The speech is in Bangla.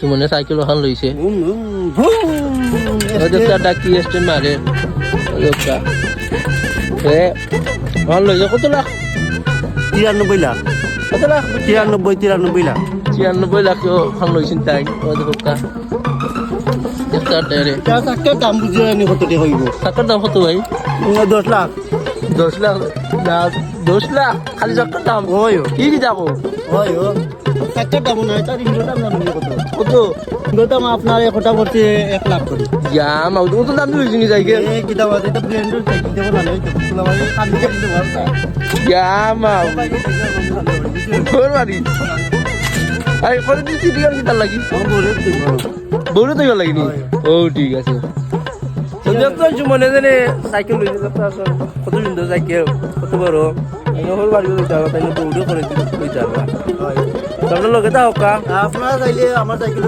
সুমনে সাইকেল ওখান লইছে ডাকি স্টেন মারে ওখান লইছে কত লাখ 93 লাখ কত লাখ 93 লাখ 96 লাখ ওখান লইছেন তাই ওকা একটা রে চাকার দাম বুঝে নি কত টাকা হইব চাকার দাম কত ভাই 10 লাখ 10 লাখ না 10 লাখ খালি চাকার দাম ওই কি কি যাবো ওই চাকার দাম না তার ইঞ্জিন দাম জানেন কত কত দাম আপনার একটা করতে 1 লাখ করে ইয়া মা তো দাম লইছি নি যাইকে এই কি দাম আছে এটা ব্র্যান্ডের সাইকেল দেব না এই তো ফুলা ভাই কান্দি দিতে পারতা ইয়া মা বাড়ি আই করে দিছি দিগান কি তার লাগি বলে তো লাগি নি ও ঠিক আছে সন্ধ্যা তো মনে জানে সাইকেল লইতে যাচ্ছে আসলে কত সুন্দর সাইকেল কত বড় নহর বাড়ি যাওয়া তাই না দৌড়ে করে দিতে কই যাবা তোমরা লগে দাও কা আপনারা চাইলে আমার সাইকেল